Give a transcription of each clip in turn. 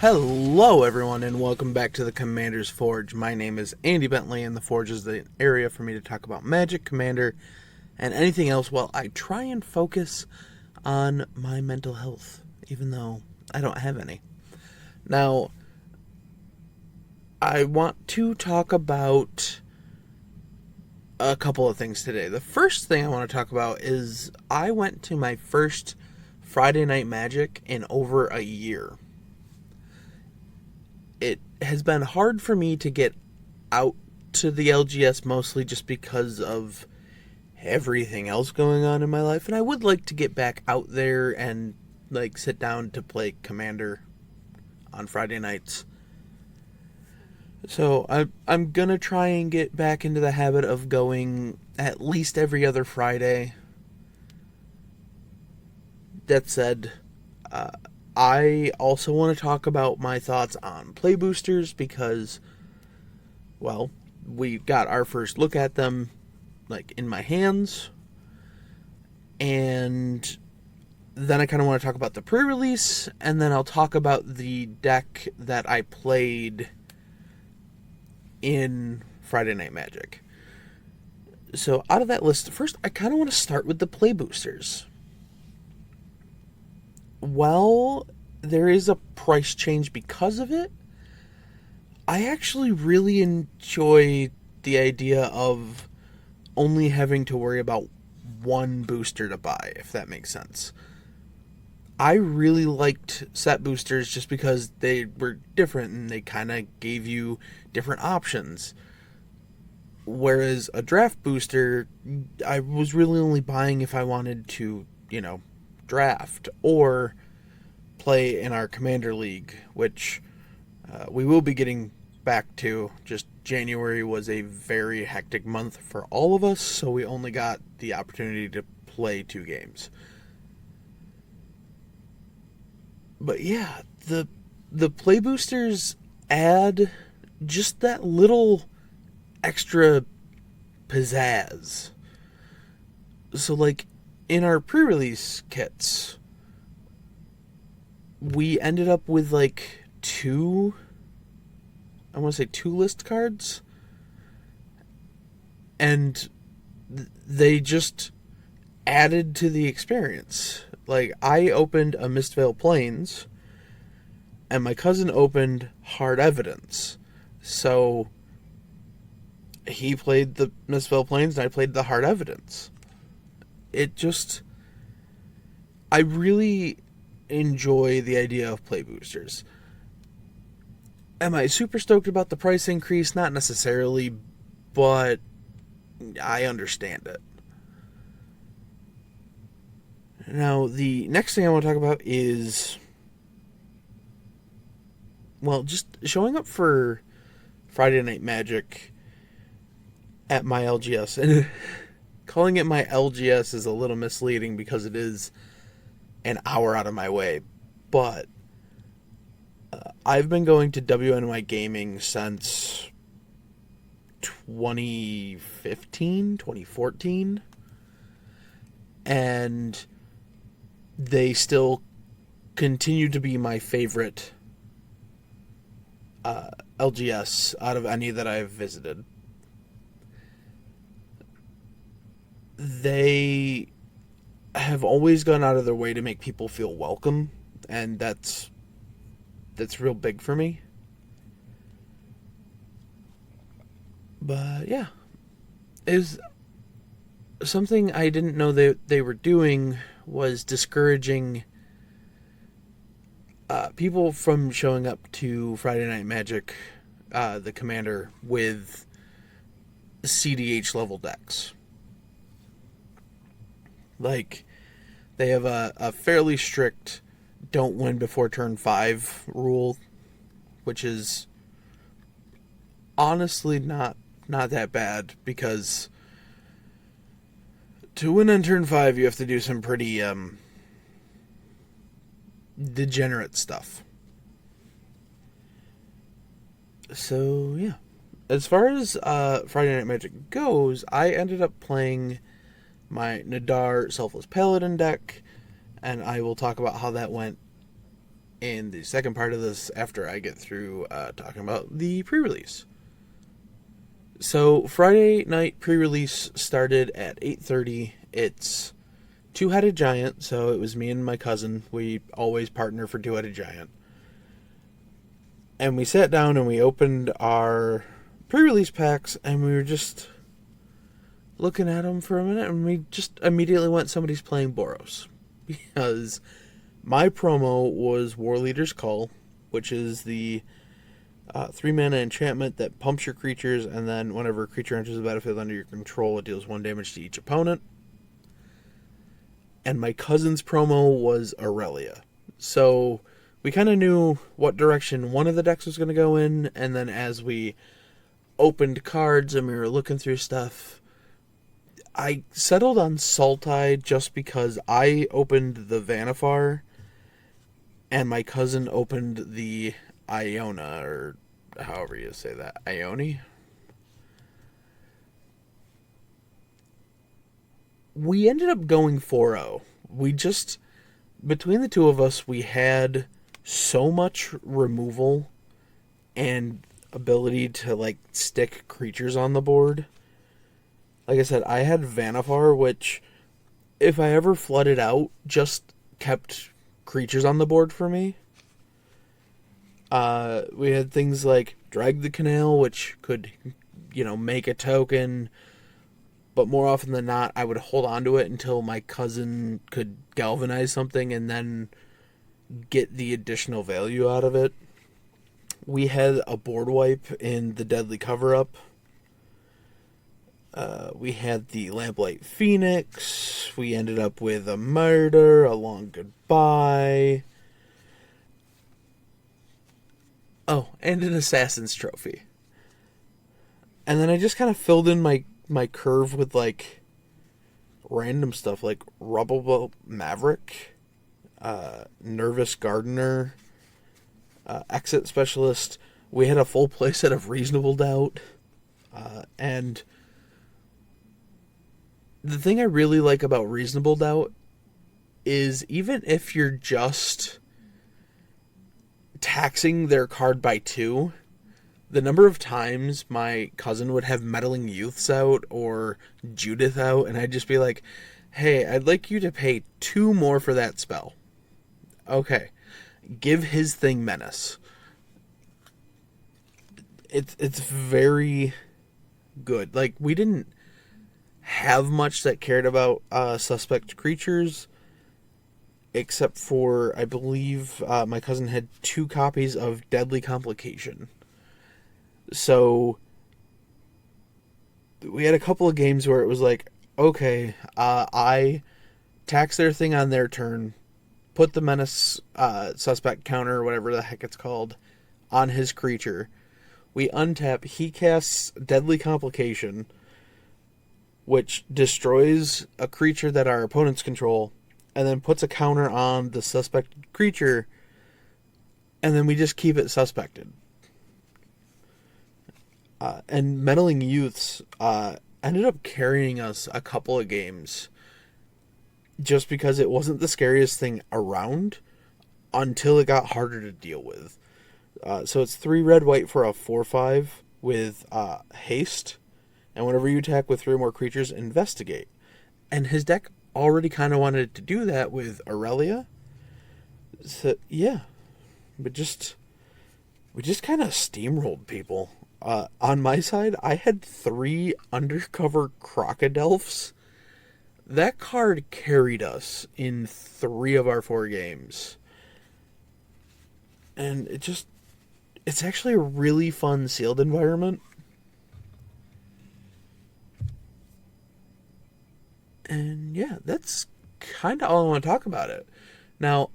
Hello, everyone, and welcome back to the Commander's Forge. My name is Andy Bentley, and the Forge is the area for me to talk about Magic, Commander, and anything else while I try and focus on my mental health, even though I don't have any. Now, I want to talk about a couple of things today. The first thing I want to talk about is I went to my first Friday Night Magic in over a year. It has been hard for me to get out to the LGS mostly just because of everything else going on in my life, and I would like to get back out there and sit down to play Commander on Friday nights. So I'm gonna try and get back into the habit of going at least every other Friday. That said, I also want to talk about my thoughts on play boosters because, well, we got our first look at them, in my hands. And then I kind of want to talk about the pre-release, and then I'll talk about the deck that I played in Friday Night Magic. So out of that list, first I kind of want to start with the play boosters. Well, there is a price change because of it. I actually really enjoy the idea of only having to worry about one booster to buy, if that makes sense. I really liked set boosters just because they were different and they kind of gave you different options. Whereas a draft booster, I was really only buying if I wanted to, draft or play in our Commander League, which we will be getting back to. Just January was a very hectic month for all of us, so we only got the opportunity to play 2 games. But yeah, the play boosters add just that little extra pizzazz. So in our pre-release kits, we ended up with 2 list cards, and they just added to the experience. I opened a Mistvale Plains, and my cousin opened Hard Evidence. So he played the Mistvale Plains, and I played the Hard Evidence. I really enjoy the idea of play boosters. Am I super stoked about the price increase? Not necessarily, but I understand it. Now, the next thing I want to talk about is, just showing up for Friday Night Magic at my LGS. And calling it my LGS is a little misleading because it is an hour out of my way. But I've been going to WNY Gaming since 2015, 2014. And they still continue to be my favorite LGS out of any that I've visited. They have always gone out of their way to make people feel welcome, and that's real big for me. But yeah, is something I didn't know they were doing was discouraging people from showing up to Friday Night Magic, the Commander, with CDH level decks. They have a fairly strict don't win before turn 5 rule, which is honestly not that bad, because to win on turn 5, you have to do some pretty degenerate stuff. So, yeah. As far as Friday Night Magic goes, I ended up playing my Nadar Selfless Paladin deck, and I will talk about how that went in the second part of this after I get through talking about the pre-release. So Friday night pre-release started at 8:30. It's Two-Headed Giant, so it was me and my cousin. We always partner for Two-Headed Giant. And we sat down and we opened our pre-release packs, and we were just looking at them for a minute, and we just immediately went, somebody's playing Boros. Because my promo was War Leader's Call, which is the 3-mana enchantment that pumps your creatures, and then whenever a creature enters the battlefield under your control, it deals 1 damage to each opponent. And my cousin's promo was Aurelia. So we kind of knew what direction one of the decks was going to go in, and then as we opened cards and we were looking through stuff, I settled on Sultai just because I opened the Vannifar and my cousin opened the Iona, or however you say that, Ione. We ended up going 4-0. We just, between the two of us, we had so much removal and ability to, like, stick creatures on the board. Like I said, I had Vannifar, which, if I ever flooded out, just kept creatures on the board for me. We had things like Drag the Canal, which could, make a token, but more often than not, I would hold on to it until my cousin could galvanize something and then get the additional value out of it. We had a board wipe in the Deadly Cover-Up. We had the Lamplight Phoenix. We ended up with a Murder, a Long Goodbye. Oh, and an Assassin's Trophy. And then I just kind of filled in my curve with, like, random stuff, like Rubble Maverick, Nervous Gardener, Exit Specialist. We had a full playset of Reasonable Doubt. And the thing I really like about Reasonable Doubt is even if you're just taxing their card by 2, the number of times my cousin would have Meddling Youths out or Judith out, and I'd just be like, hey, I'd like you to pay 2 more for that spell. Okay. Give his thing Menace. It's very good. Like, we didn't have much that cared about suspect creatures, except for, I believe, my cousin had 2 copies of Deadly Complication. So we had a couple of games where it was like, okay, I tax their thing on their turn, put the Menace suspect counter, whatever the heck it's called, on his creature. We untap, he casts Deadly Complication, which destroys a creature that our opponents control, and then puts a counter on the suspected creature, and then we just keep it suspected. And Meddling Youths ended up carrying us a couple of games just because it wasn't the scariest thing around until it got harder to deal with. So it's 3 red, white for a 4/5 with haste, and whenever you attack with 3 or more creatures, investigate. And his deck already kind of wanted to do that with Aurelia. So, yeah. We just kind of steamrolled people. On my side, I had 3 Undercover Crocodilfs. That card carried us in 3 of our 4 games. And it's actually a really fun sealed environment. And yeah, that's kind of all I want to talk about it. Now,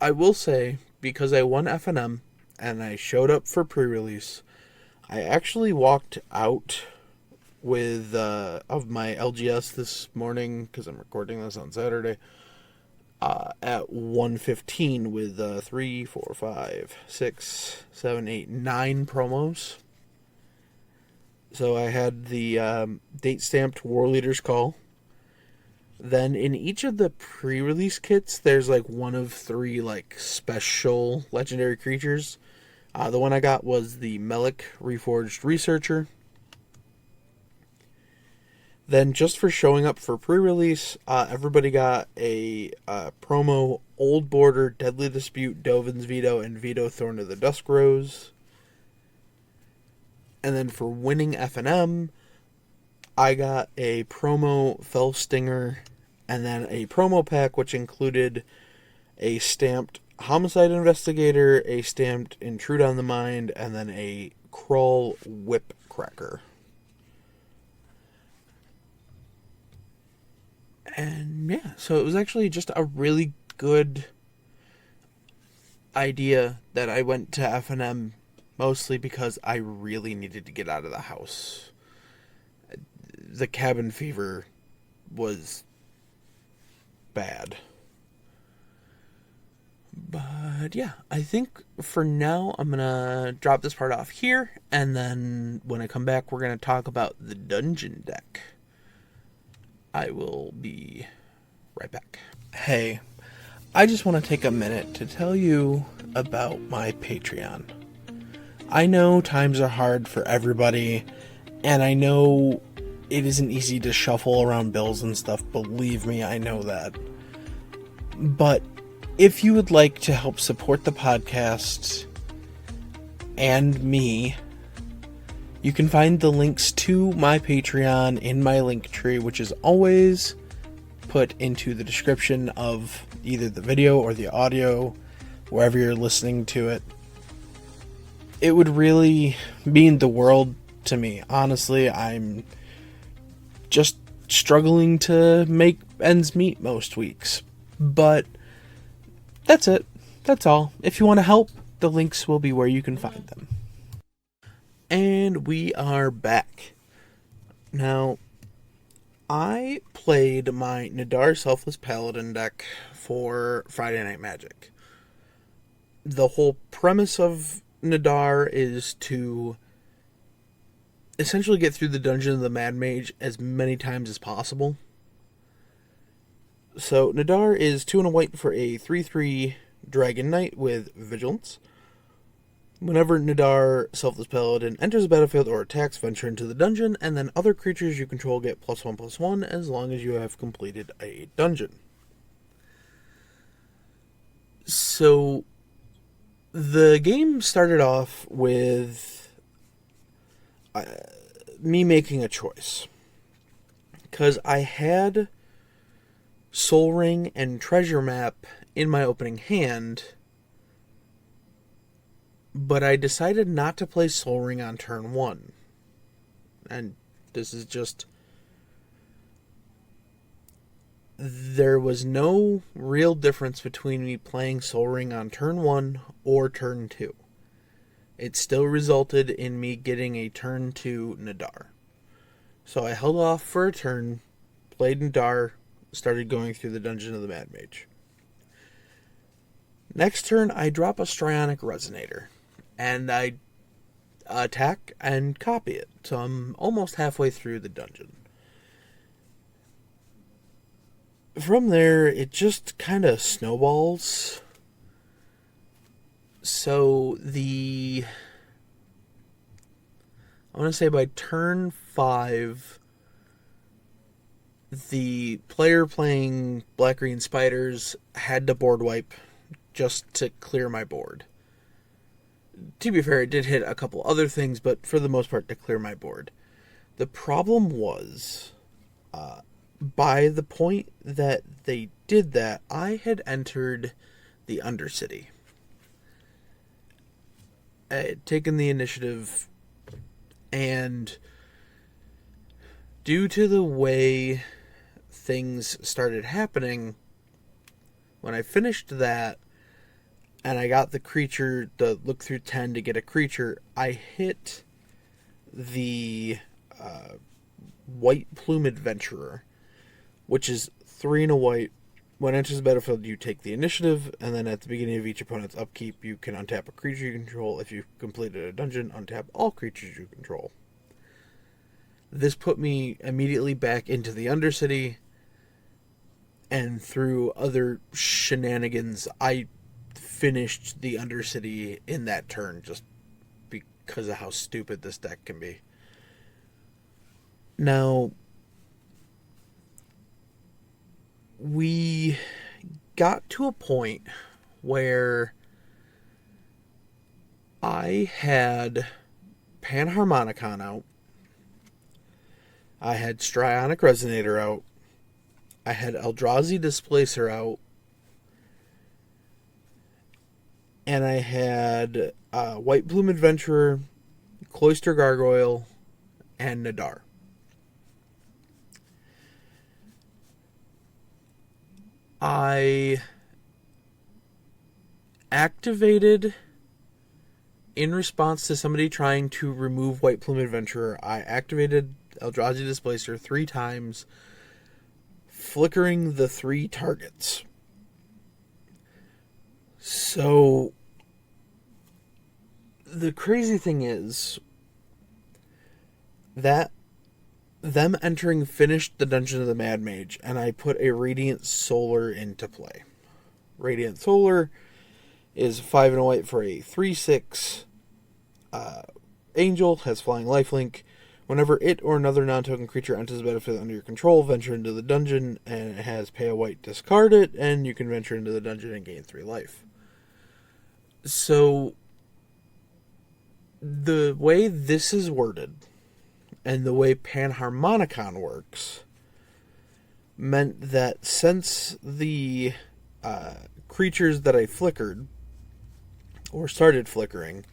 I will say, because I won FNM and I showed up for pre-release, I actually walked out with of my LGS this morning, because I'm recording this on Saturday, at 1:15 with 3, 4, 5, 6, 7, 8, 9 promos. So I had the date-stamped War Leader's Call. Then in each of the pre-release kits, there's like one of three like special legendary creatures. The one I got was the Melik Reforged Researcher. Then just for showing up for pre-release, everybody got a promo Old Border, Deadly Dispute, Dovin's Veto, and Veto Thorn of the Dusk Rose. And then for winning FNM, I got a promo Fell Stinger, and then a promo pack which included a stamped Homicide Investigator, a stamped Intrude on the Mind, and then a Crawl Whip Cracker. And yeah, so it was actually just a really good idea that I went to FNM mostly because I really needed to get out of the house. The cabin fever was bad. But yeah, I think for now I'm going to drop this part off here, and then when I come back we're going to talk about the dungeon deck. I will be right back. Hey, I just want to take a minute to tell you about my Patreon. I know times are hard for everybody, and I know it isn't easy to shuffle around bills and stuff. Believe me, I know that. But if you would like to help support the podcast and me, you can find the links to my Patreon in my link tree, which is always put into the description of either the video or the audio, wherever you're listening to it. It would really mean the world to me. Honestly, I'm just struggling to make ends meet most weeks. But that's it. That's all. If you want to help, the links will be where you can find them. And we are back. Now, I played my Nadar Selfless Paladin deck for Friday Night Magic. The whole premise of Nadar is to essentially get through the Dungeon of the Mad Mage as many times as possible. So, Nadar is 2 and a white for a 3/3 Dragon Knight with Vigilance. Whenever Nadar Selfless Paladin enters the battlefield or attacks, venture into the dungeon, and then other creatures you control get +1/+1 as long as you have completed a dungeon. So, the game started off with me making a choice. Because I had Soul Ring and Treasure Map in my opening hand, but I decided not to play Soul Ring on turn 1. And this is just... there was no real difference between me playing Soul Ring on turn 1 or turn 2. It still resulted in me getting a turn 2 Nadar. So I held off for a turn, played Nadar, started going through the Dungeon of the Mad Mage. Next turn, I drop a Strionic Resonator, and I attack and copy it. So I'm almost halfway through the dungeon. From there, it just kind of snowballs. So I want to say by turn 5, the player playing Black-Green Spiders had to board wipe just to clear my board. To be fair, it did hit a couple other things, but for the most part, to clear my board. The problem was, by the point that they did that, I had entered the Undercity. I had taken the initiative, and due to the way things started happening, when I finished that, and I got the creature, the look through 10 to get a creature, I hit the White Plume Adventurer, which is 3 and a white. When it enters the battlefield, you take the initiative, and then at the beginning of each opponent's upkeep, you can untap a creature you control. If you've completed a dungeon, untap all creatures you control. This put me immediately back into the Undercity, And through other shenanigans, I finished the Undercity in that turn just because of how stupid this deck can be. Now, we got to a point where I had Panharmonicon out, I had Strionic Resonator out, I had Eldrazi Displacer out, and I had White Plume Adventurer, Cloister Gargoyle, and Nadar. I activated, in response to somebody trying to remove White Plume Adventurer, I activated Eldrazi Displacer 3 times, flickering the 3 targets. So, the crazy thing is that them entering finished the Dungeon of the Mad Mage, and I put a Radiant Solar into play. Radiant Solar is 5 and a white for a 3/6 angel, has flying lifelink. Whenever it or another non-token creature enters the battlefield under your control, venture into the dungeon, and it has pay a white, discard it, and you can venture into the dungeon and gain 3 life. So, the way this is worded, and the way Panharmonicon works, meant that since the creatures that I flickered, or started flickering,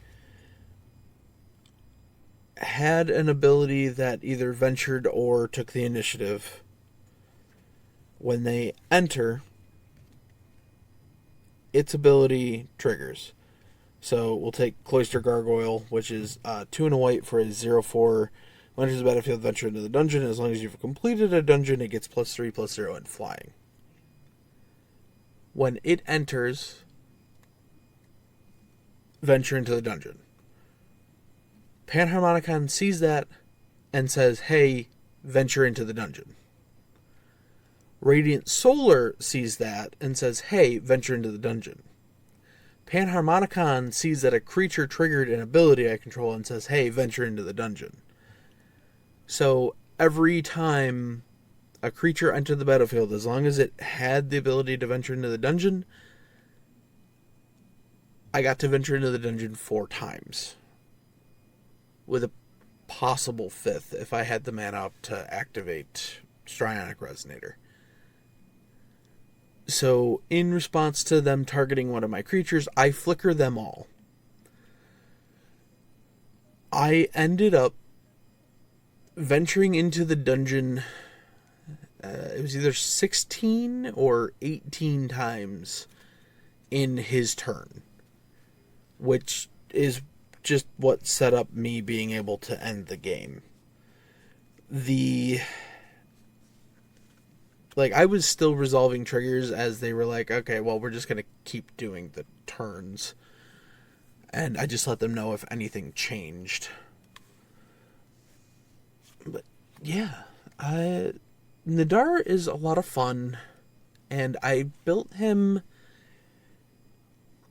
had an ability that either ventured or took the initiative, when they enter, its ability triggers. So we'll take Cloister Gargoyle, which is 2 and a white for a 0/4. When it enters the battlefield, venture into the dungeon. As long as you've completed a dungeon, it gets +3/+0 and flying. When it enters, venture into the dungeon. Panharmonicon sees that and says, hey, venture into the dungeon. Radiant Solar sees that and says, hey, venture into the dungeon. Panharmonicon sees that a creature triggered an ability I control and says, hey, venture into the dungeon. So every time a creature entered the battlefield, as long as it had the ability to venture into the dungeon, I got to venture into the dungeon 4 times. With a possible 5th if I had the mana up to activate Strionic Resonator. So, in response to them targeting one of my creatures, I flicker them all. I ended up venturing into the dungeon, it was either 16 or 18 times in his turn, which is just what set up me being able to end the game. I was still resolving triggers as they were like, okay, well, we're just going to keep doing the turns. And I just let them know if anything changed. But, yeah. Nadar is a lot of fun. And I built him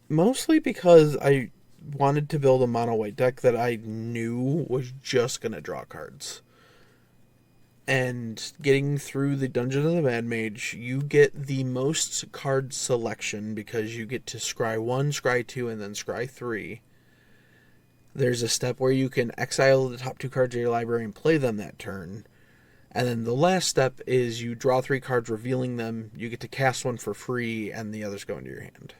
mostly because I wanted to build a mono white deck that I knew was just going to draw cards. And getting through the Dungeon of the Mad Mage, you get the most card selection because you get to scry 1, scry 2, and then scry 3. There's a step where you can exile the top 2 cards of your library and play them that turn. And then the last step is you draw 3 cards, revealing them. You get to cast 1 for free, and the others go into your hand.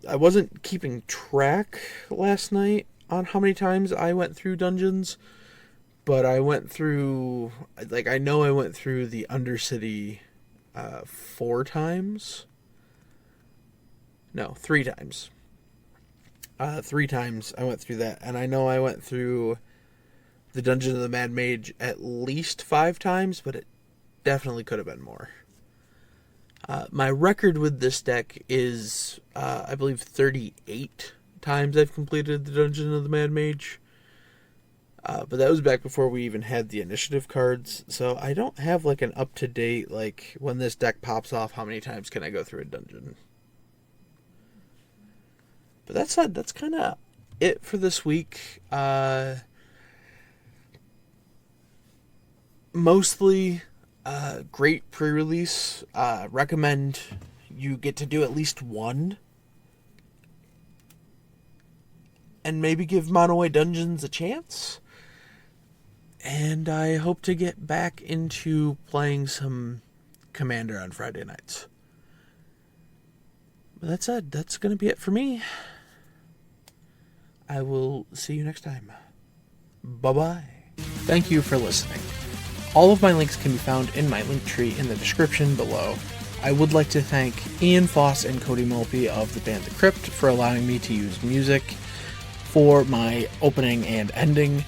I wasn't keeping track last night on how many times I went through dungeons, but I went through, I know I went through the Undercity 4 times. No, 3 times. 3 times I went through that, and I know I went through the Dungeon of the Mad Mage at least 5 times, but it definitely could have been more. My record with this deck is, I believe, 38 times I've completed the Dungeon of the Mad Mage. But that was back before we even had the initiative cards, so I don't have like an up-to-date, like, when this deck pops off, how many times can I go through a dungeon. But that said, that's kind of it for this week. Mostly great pre-release. Recommend you get to do at least one. And maybe give Monoway Dungeons a chance. And I hope to get back into playing some Commander on Friday nights. But that said, that's going to be it for me. I will see you next time. Bye-bye. Thank you for listening. All of my links can be found in my link tree in the description below. I would like to thank Ian Foss and Cody Mulpey of the band The Crypt for allowing me to use music for my opening and ending,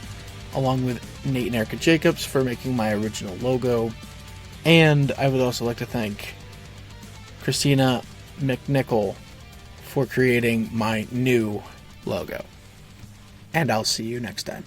along with Nate and Erica Jacobs for making my original logo. And I would also like to thank Christina McNichol for creating my new logo. And I'll see you next time.